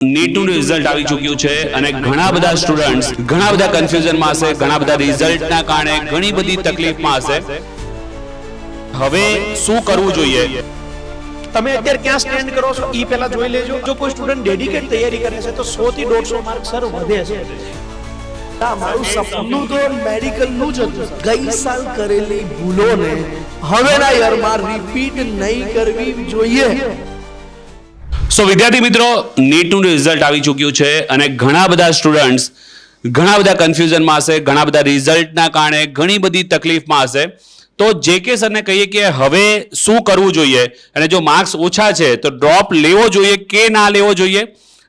નીટનું result આવી ચૂક્યું છે અને ઘણા બધા સ્ટુડન્ટ્સ ઘણા બધા કન્ફ્યુઝનમાં હશે, ઘણા બધા રિઝલ્ટના કારણે ઘણી બધી તકલીફમાં હશે. હવે શું કરવું જોઈએ? તમે અત્યારે ક્યાં સ્ટેન્ડ કરો છો એ પહેલા જોઈ લેજો. જો કોઈ સ્ટુડન્ટ ડેડિકેટ તૈયારી કરે છે તો 100 થી 150 માર્ક સર વધે છે. મારું સપનું તો મેડિકલ નું જ હતું. ગઈ સાલ કરેલી ભૂલોને હવેના યરમાં રિપીટ નહીં કરવી જોઈએ. સો વિદ્યાર્થી મિત્રો, નીટનું રિઝલ્ટ આવી ચૂક્યું છે અને ઘણા બધા સ્ટુડન્ટ્સ ઘણા બધા કન્ફ્યુઝનમાં હશે, ઘણા બધા રિઝલ્ટના કારણે ઘણી બધી તકલીફમાં હશે. તો JK સરને કહીએ કે હવે શું કરવું જોઈએ અને જો માર્ક્સ ઓછા છે તો ડ્રોપ લેવો જોઈએ કે ના લેવો જોઈએ.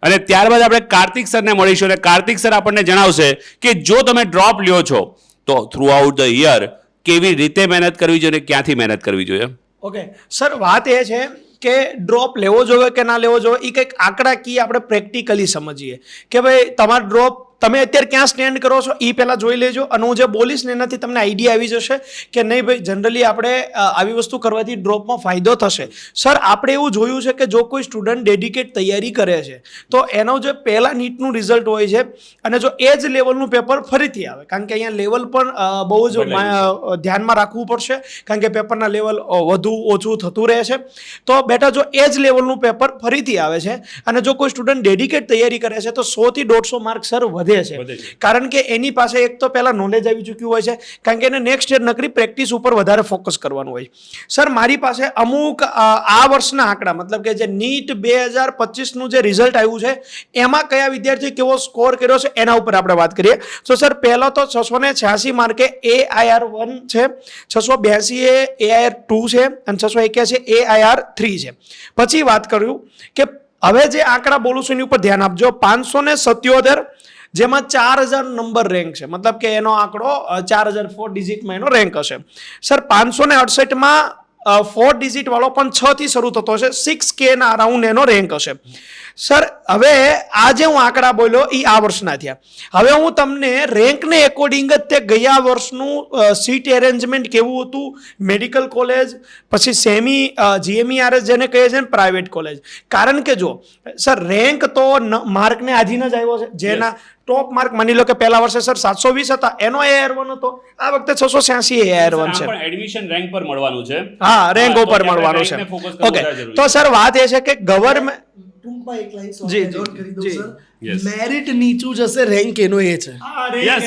અને ત્યારબાદ આપણે કાર્તિક સરને મળીશું અને કાર્તિક સર આપણને જણાવશે કે જો તમે ડ્રોપ લ્યો છો તો થ્રુ આઉટ ધ યર કેવી રીતે મહેનત કરવી જોઈએ અને ક્યાંથી મહેનત કરવી જોઈએ. ઓકે સર, વાત એ છે કે ડ્રોપ લેવો જોઈએ કે ના લેવો જોઈએ એ કંઈક આંકડાકીય આપણે પ્રેક્ટિકલી સમજીએ કે ભાઈ તમારો ડ્રોપ તમે અત્યારે ક્યાં સ્ટેન્ડ કરો છો એ પહેલાં જોઈ લેજો. અને હું જે બોલીશ ને એનાથી તમને આઈડિયા આવી જશે કે નહીં ભાઈ જનરલી આપણે આવી વસ્તુ કરવાથી ડ્રોપમાં ફાયદો થશે. સર, આપણે એવું જોયું છે કે જો કોઈ સ્ટુડન્ટ ડેડિકેટ તૈયારી કરે છે તો એનો જે પહેલાં નીટનું રિઝલ્ટ હોય છે અને જો એ જ લેવલનું પેપર ફરીથી આવે, કારણ કે અહીંયા લેવલ પણ બહુ જ ધ્યાનમાં રાખવું પડશે, કારણ કે પેપરના લેવલ વધુ ઓછું થતું રહે છે. તો બેટા જો એ જ લેવલનું પેપર ફરીથી આવે છે અને જો કોઈ સ્ટુડન્ટ ડેડિકેટ તૈયારી કરે છે તો 100 થી 150 માર્ક સર વધે છે. કારણ કે એની પાસે એક તો પહેલા નોલેજ આવી ચૂક્યું હોય છે, કારણ કે એને નેક્સ્ટ યર નકરી પ્રેક્ટિસ ઉપર વધારે ફોકસ કરવાનું હોય. સર, મારી પાસે અમુક આ વર્ષના આંકડા, મતલબ કે જે નીટ 2025 નું જે રિઝલ્ટ આવ્યું છે એમાં કયા વિદ્યાર્થી કેવો સ્કોર કર્યો છે એના ઉપર આપણે વાત કરીએ. તો સર, પહેલો તો 686 માર્કે AIR1 છે, 682 એ AIR2 છે અને 681 AIR3 છે. પછી વાત કર્યું કે હવે જે આંકડા બોલું છું એની ઉપર ધ્યાન આપજો. 577 જેમાં 4000 નંબર રેન્ક છે, મતલબ કે એનો આંકડો 4004 ડિજિટમાં એનો રેન્ક હશે. સર, 568 માં 4 ડિજિટ વાળો પણ 6 થી શરૂ થતો હશે, 6K ના અરાઉન્ડ એનો રેન્ક હશે. સર, હવે આજે હું આંકડા બોલ્યો એ આ વર્ષના થયા. હવે હું તમને રેન્કને એકોર્ડિંગ જ તે ગયા વર્ષનું સીટ એરેન્જમેન્ટ કેવું હતું, મેડિકલ કોલેજ, પછી સેમી GMERS જેને કહે છે ને પ્રાઇવેટ કોલેજ. કારણ કે જો સર રેન્ક તો માર્કને આધીન જ આવ્યો છે. જેના ટોપ માર્ક માની લો કે પહેલા વર્ષે સર 720 હતા, એનો AIR1 હતો, આ વખતે 686 AIR1 છે. પણ એડમિશન રેન્ક પર મળવાનું છે. હા, રેન્ક ઉપર મળવાનું છે. ઓકે, તો સર વાત એ છે કે ગવર્મેન્ટ ટૂંકમાં એક લાઈન નોટ કરી દઉં સર. મેરિટ નીચું જશે, રેન્ક એનો એ છે. યસ.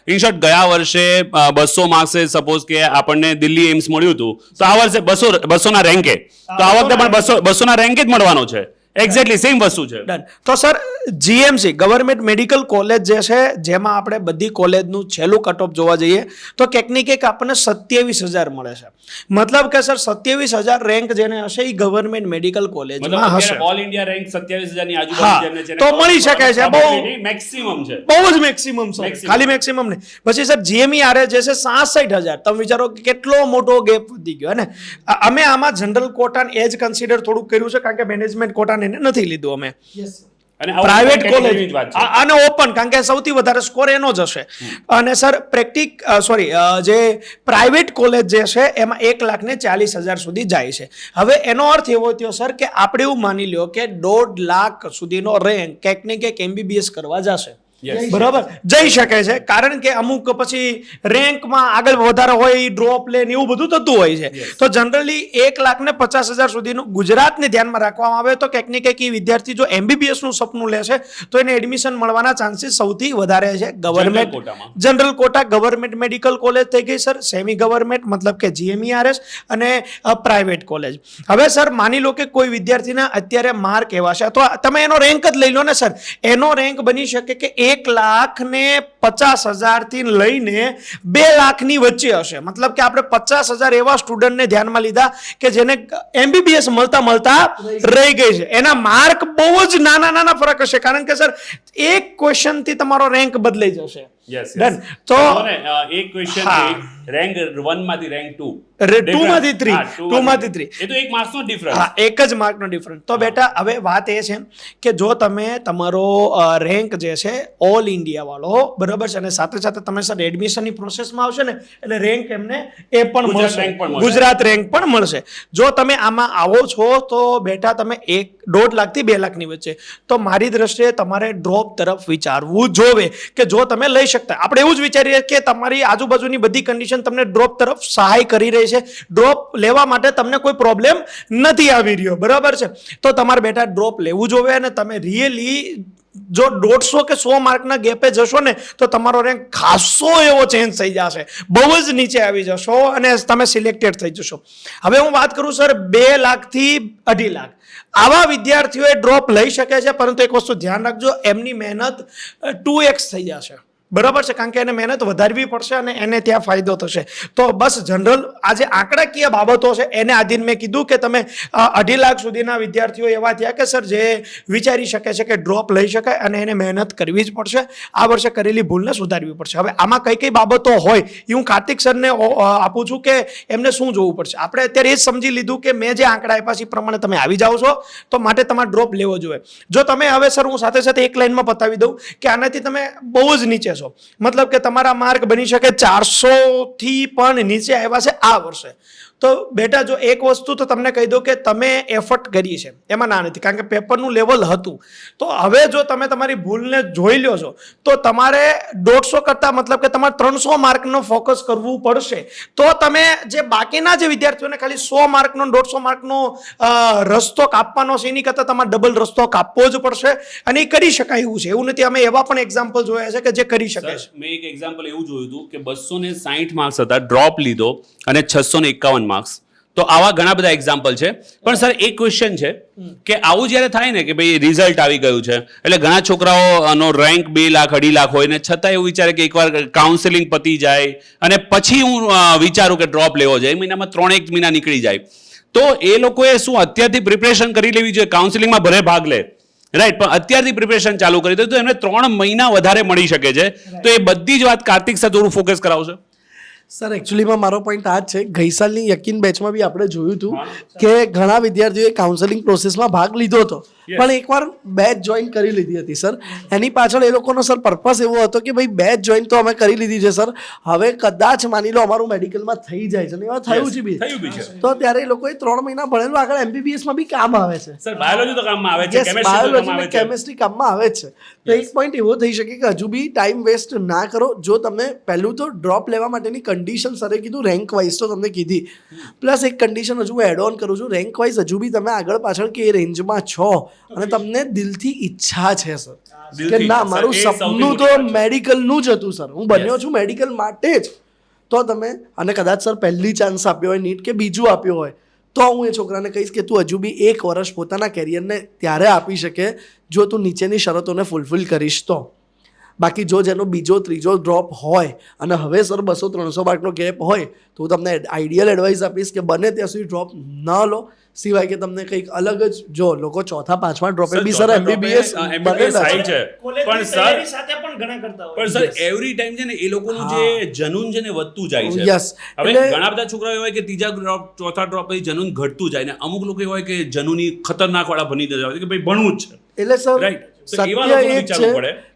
ઇન શોર્ટ, ગયા વર્ષે 200 માર્ક્સે સપોઝ કે આપણને દિલ્હી એમ્સ મળ્યું હતું, તો આ વર્ષે 200 ના રેન્કે, તો આ વખતે પણ 200 ના રેન્કે જ મળવાનો છે. એક્ઝેક્ટલી સેમ વસ્તુ છે. ડન. તો sir, GMC government medical college જે છે જેમાં આપણે બધી કોલેજનું છેલ્લું કટ ઓફ જોવા જઈએ તો ક્યાંક ને ક્યાંક આપણને 27000 મળે છે. મતલબ કે સર 27000 રેન્ક જેને હશે એ ગવર્મેન્ટ મેડિકલ કોલેજમાં હશે. ઓલ ઇન્ડિયા રેન્ક 27000 ની આજુબાજુ જેને છે તો મળી શકે છે. બહુ મેક્સિમમ છે, બહુ જ મેક્સિમમ છે, ખાલી મેક્સિમમ નહીં. પછી સર GMERS જે છે 66000. તમે વિચારો કે કેટલો મોટો ગેપ વધી ગયો. અને અમે આમાં જનરલ કોટાને એજ કન્સિડર થોડુંક કર્યું છે, કારણ કે મેનેજમેન્ટ કોટાને એને નથી લીધું અમે. અને પ્રાઇવેટ કોલેજ અને ઓપન, કારણ કે સૌથી વધારે સ્કોર એનો જ હશે. અને સર જે પ્રાઇવેટ કોલેજ જે છે એમાં 1,40,000 સુધી જાય છે. હવે એનો અર્થ એવો થયો સર કે આપણે એવું માની લ્યો કે 1.5 લાખ સુધીનો રેન્ક ક્યાંક ને ક્યાંક MBBS કરવા જશે. બરાબર, જઈ શકે છે, કારણ કે અમુક પછી રેન્કમાં આગળ વધારે હોય એ ડ્રોપ લે એવું બધું થતું હોય છે. તો જનરલી 1,50,000 સુધીનું ગુજરાતને ધ્યાનમાં રાખવામાં આવે તો ક્યાંક ને ક્યાંક એ વિદ્યાર્થી જો MBBS નું સપનું લેશે તો એને એડમિશન મળવાના ચાન્સીસ સૌથી વધારે છે. Government general quota, government medical college થઈ ગઈ સર, સેમી ગવર્મેન્ટ મતલબ કે GMERS અને પ્રાઇવેટ કોલેજ. હવે સર માની લો કે કોઈ વિદ્યાર્થીના અત્યારે માર્ક એવા છે તો તમે એનો રેન્ક જ લઈ લો ને સર. એનો રેન્ક બની શકે કે 1,50,000 થી લઈને 2 લાખની વચ્ચે હશે. મતલબ કે આપણે 50,000 એવા સ્ટુડન્ટને ધ્યાનમાં લીધા કે જેને MBBS મળતા રહી ગઈ છે. એના માર્ક બહુ જ નાના ફરક હશે, કારણ કે સર એક ક્વેશ્ચન થી તમારો રેન્ક બદલાઈ જશે. ડન. તો એક ક્વેશ્ચન રેન્ક 1 માંથી રેન્ક 2, 2 માંથી 3, એ તો એક માર્ક્સનો ડિફરન્સ. હા, એક જ માર્કનો ડિફરન્સ. તો બેટા હવે વાત એ છે કે જો તમે તમારો રેન્ક જે છે ઓલ ઇન્ડિયા વાળો, બરાબર છે, અને સાથે સાથે તમે સર એડમિશનની પ્રોસેસમાં આવશે ને એટલે રેન્ક એમને એ પણ મળશે, ગુજરાત રેન્ક પણ મળશે. જો તમે આમાં આવો છો તો બેટા તમે 1.5 લાખથી 2 લાખની વચ્ચે, તો મારી દ્રષ્ટિએ તમારે ડ્રોપ તરફ વિચારવું જોવે કે જો તમે લઈ શકતા. આપણે એવું જ વિચારીએ કે તમારી આજુબાજુની બધી કન્ડિશન તમને ડ્રોપ તરફ સહાય કરી રહી છે, ડ્રોપ લેવા માટે તમને કોઈ પ્રોબ્લેમ નથી આવી રહ્યો, બરાબર છે, તો તમારે બેટા ડ્રોપ લેવું જોવે. અને તમે રિયલી જો 150 કે 100 માર્કના ગેપે જશો ને તો તમારો રેન્ક ખાસો એવો ચેન્જ થઈ જશે, બહુ જ નીચે આવી જશો અને તમે સિલેક્ટેડ થઈ જશો. હવે હું વાત કરું સર 2 લાખથી 2.5 લાખ આવા વિદ્યાર્થીઓએ ડ્રોપ લઈ શકે છે, પરંતુ એક વસ્તુ ધ્યાન રાખજો, એમની મહેનત 2x થઈ જશે, બરાબર છે, કારણ કે એને મહેનત વધારવી પડશે અને એને ત્યાં ફાયદો થશે. તો બસ જનરલ આ જે આંકડાકીય બાબતો છે એને આધીન મેં કીધું કે તમે 2.5 લાખ સુધીના વિદ્યાર્થીઓ એવા થયા કે સર જે વિચારી શકે છે કે ડ્રોપ લઈ શકાય અને એને મહેનત કરવી જ પડશે, આ વર્ષે કરેલી ભૂલને સુધારવી પડશે. હવે આમાં કઈ કઈ બાબતો હોય એ હું કાર્તિક સરને આપું છું કે એમને શું જોવું પડશે. આપણે અત્યારે એ જ સમજી લીધું કે મેં જે આંકડા આપ્યા છે એ પ્રમાણે તમે આવી જાઓ છો તો માટે તમારે ડ્રોપ લેવો જોઈએ. જો તમે હવે સર હું સાથે સાથે એક લાઈનમાં બતાવી દઉં કે આનાથી તમે બહુ જ નીચે, મતલબ કે તમારા માર્ક બની શકે 400 થી પણ નીચે આવ્યા છે આ વર્ષે, તો બેટા જો એક વસ્તુ તો તમને કહી દો કે તમે એફર્ટ કરી છે એમાં ના નથી, કારણ કે પેપરનું લેવલ હતું. તો હવે જો તમે તમારી ભૂલને જોઈ લ્યો છો તો તમારે 150 કરતાં મતલબ કે તમારે 300 માર્કનો ફોકસ કરવું પડશે. તો તમે જે બાકીના જે વિદ્યાર્થીઓને ખાલી 100 માર્કનો 150 માર્કનો રસ્તો કાપવાનો છે એની કરતાં તમારે ડબલ રસ્તો કાપવો જ પડશે, અને એ કરી શકાય એવું છે, એવું નથી. અમે એવા પણ એક્ઝામ્પલ જોયા છે કે જે કરી શકે છે. મેં એક એક્ઝામ્પલ એવું જોયું હતું કે 260 માર્ક્સ હતા, ડ્રોપ લીધો અને 651 માર્ક્સ. તો આવા ઘણા બધા એક્ઝામ્પલ છે. પણ સર એક ક્વેશ્ચન છે કે આવું જ્યારે થાય ને કે ભાઈ રિઝલ્ટ આવી ગયું છે એટલે ઘણા છોકરાઓનો રેન્ક 2 લાખ 2.5 લાખ હોય ને છતાં એવું વિચારે કે એકવાર કાઉન્સેલિંગ પતી જાય અને પછી હું વિચારું કે ડ્રોપ લેવો જાય, મહિનામાં 3-1 મહિના નીકળી જાય. તો એ લોકોએ શું અત્યારથી પ્રિપરેશન કરી લેવી જોઈએ? કાઉન્સેલિંગમાં ભલે ભાગ લે, રાઈટ, પણ અત્યારથી પ્રિપરેશન ચાલુ કરી દે તો એમને 3 મહિના વધારે મળી શકે છે. તો એ બધી જ વાત કાર્તિક સાથે થોડું ફોકસ કરાવશે. સર એકચ્યુઅલીમાં મારો પોઈન્ટ આ જ છે, ગઈ સાલની યકીન બેચમાં બી આપણે જોયું હતું કે ઘણા વિદ્યાર્થીઓએ કાઉન્સેલિંગ પ્રોસેસમાં ભાગ લીધો હતો, પણ એકવાર બેચ જોઈન કરી લીધી હતી સર. એની પાછળ એ લોકોનો સર પર્પસ એવો હતો કે ભાઈ બેચ જોઈન તો અમે કરી લીધી છે સર, હવે કદાચ માની લો અમારું મેડિકલમાં થઈ જાય છે, ને એવા થયું છે બી, તો ત્યારે એ લોકોએ 3 મહિના ભણેલું આગળ MBBSમાં બી કામ આવે છે સર. બાયોલોજી તો કામમાં આવે છે, બાયોલોજી કેમિસ્ટ્રી કામમાં આવે છે. તો એક પોઈન્ટ એવો થઈ શકે કે હજુ બી ટાઈમ વેસ્ટ ના કરો. જો તમે પહેલું તો ડ્રોપ લેવા માટેની કન્ડિશન સરે કીધું રેન્ક વાઇઝ તો તમને કીધી, પ્લસ એક કન્ડિશન હજુ એડ ઓન કરું છું, રેન્ક વાઇઝ હજુ બી તમે આગળ પાછળ કે રેન્જમાં છો અને તમને દિલથી ઈચ્છા છે સર કે ના મારું સપનું તો મેડિકલનું જ હતું સર, હું બન્યો છું મેડિકલ માટે જ, તો તમે અને કદાચ સર પહેલી ચાન્સ આપ્યો હોય નીટ કે બીજું આપ્યો હોય તો હું એ છોકરાને કહીશ કે તું હજુ બી 1 વર્ષ પોતાના કેરિયરને ત્યારે આપી શકે જો તું નીચેની શરતોને ફૂલફિલ કરીશ તો. બાકી જો જેનો બીજો ત્રીજો ડ્રોપ હોય અને હવે સર 200-300 માર્કનો ગેપ હોય તો હું તમને આઈડિયલ એડવાઇસ આપીશ કે બને ત્યાં સુધી ડ્રોપ ન લો, સિવાય કે તમને કંઈક અલગ જ જો લોકો 4th-5th ડ્રોપે બી સર MBBS થાય છે, પણ સર એવરી ટાઈમ છે ને એ લોકોનું જે જનૂન છે ને વધતું જાય છે. યસ, હવે ઘણા બધા છોકરાઓ એવા હોય કે 3જા ડ્રોપ 4થા ડ્રોપ પછી જનૂન ઘટતું જાય ને અમુક લોકો એવા હોય કે જનૂની ખતરનાક વાળા બની જાય કે ભાઈ ભણવું જ છે. એટલે સર સત્ય એ છે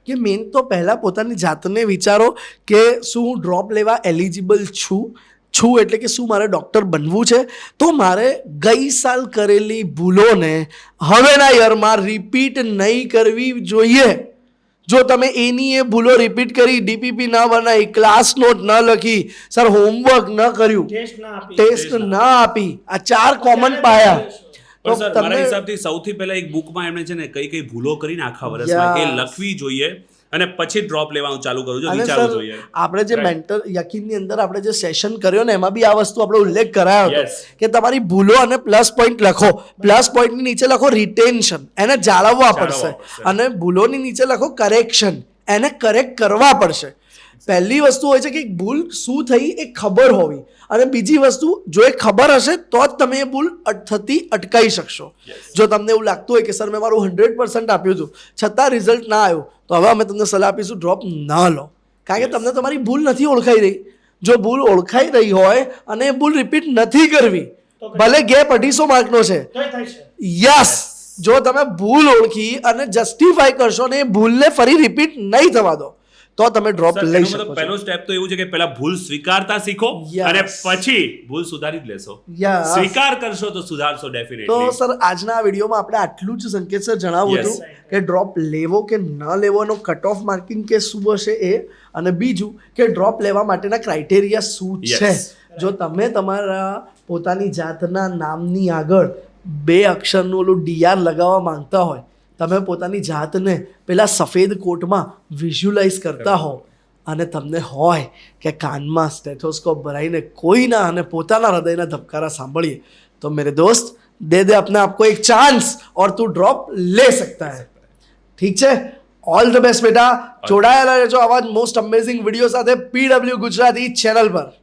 કે મેન તો પહેલા પોતાની જાતને વિચારો કે શું હું ડ્રોપ લેવા એલિજિબલ છું એટલે કે શું મારે ડૉક્ટર બનવું છે, તો મારે ગઈ સાલ કરેલી ભૂલોને હવેના યરમાં રિપીટ નહીં કરવી જોઈએ. જો તમે એની એ ભૂલો રિપીટ કરી, DPP ન બનાવી, ક્લાસ નોટ ન લખી, સર હોમવર્ક ન કર્યું, ટેસ્ટ ન આપી, આ 4 કોમન પાયા. પણ સર મારા હિસાબથી સૌથી પહેલા એક બુકમાં એમણે છે ને કઈ ભૂલો કરીને આખા વર્ષમાં એ લખવી જોઈએ અને પછી ડ્રોપ લેવાનું ચાલુ કરવું જોઈએ, વિચારવું જોઈએ. આપણે જે મેન્ટલ યકીનની અંદર આપણે જે સેશન કર્યો ને એમાં બી આ વસ્તુ આપણે ઉલ્લેખ કરાયો હતો કે તમારી ભૂલો અને પ્લસ પોઈન્ટ લખો, પ્લસ પોઈન્ટની નીચે લખો રિટેન્શન, એને જાળવવા પડશે, અને ભૂલોની નીચે લખો કરેક્શન, એને કરેક્ટ કરવા પડશે. પહેલી વસ્તુ હોય છે કે ભૂલ શું થઈ એ ખબર હોવી, અને બીજી વસ્તુ જો એ ખબર હશે તો જ તમે એ ભૂલ થતી અટકાવી શકશો. જો તમને એવું લાગતું હોય કે સર મેં મારું 100% આપ્યું હતું છતાં રિઝલ્ટ ના આવ્યું, તો હવે અમે તમને સલાહ આપીશું ડ્રોપ ન લો, કારણ કે તમને તમારી ભૂલ નથી ઓળખાઈ રહી. જો ભૂલ ઓળખાઈ રહી હોય અને એ ભૂલ રિપીટ નથી કરવી, ભલે ગેપ 250 માર્કનો છે, યસ જો તમે ભૂલ ઓળખી અને જસ્ટિફાઈ કરશો ને એ ભૂલને ફરી રિપીટ નહીં થવા દો તો તમે ડ્રોપ સર, લઈ એનો શકો મતલબ છો. પહેલો સ્ટેપ તો એવું છે કે પહેલા ભૂલ સ્વીકારતા શીખો Yes. અને પછી ભૂલ સુધારી જ લેશો. Yes. સ્વીકાર કરશો તો સુધારશો તો ડેફિનેટલી. સર આજના આ વિડીયોમાં આપણે આટલું જ સંકેત સર જણાવવું Yes. હતું કે ડ્રોપ લેવો કે ન લેવાનો કટ ઓફ માર્કિંગ કે શું હશે એ, અને બીજું કે ડ્રોપ લેવા માટેના ક્રાઇટેરિયા શું Yes. છે. જો તમે તમારા પોતાની જાતના નામની આગળ 2 અક્ષરનું ઓલું DR લગાવવા માંગતા હોય, તમે પોતાની જાતને પેલા સફેદ કોટમાં વિઝ્યુલાઇઝ કરતા હો અને તમને હોય કે કાનમાં સ્ટેથોસ્કોપ ભરાઈને કોઈના અને પોતાના હૃદયના ધબકારા સાંભળીએ, તો મેરે દોસ્ત દે अपने आप को एक चांस और तू ड्रॉप ले सकता है. ઠીક છે, ઓલ ધ બેસ્ટ બેટા. જોડાયેલા રહેજો આવા જ મોસ્ટ અમેઝિંગ વિડીયો સાથે PW ગુજરાતી ચેનલ પર.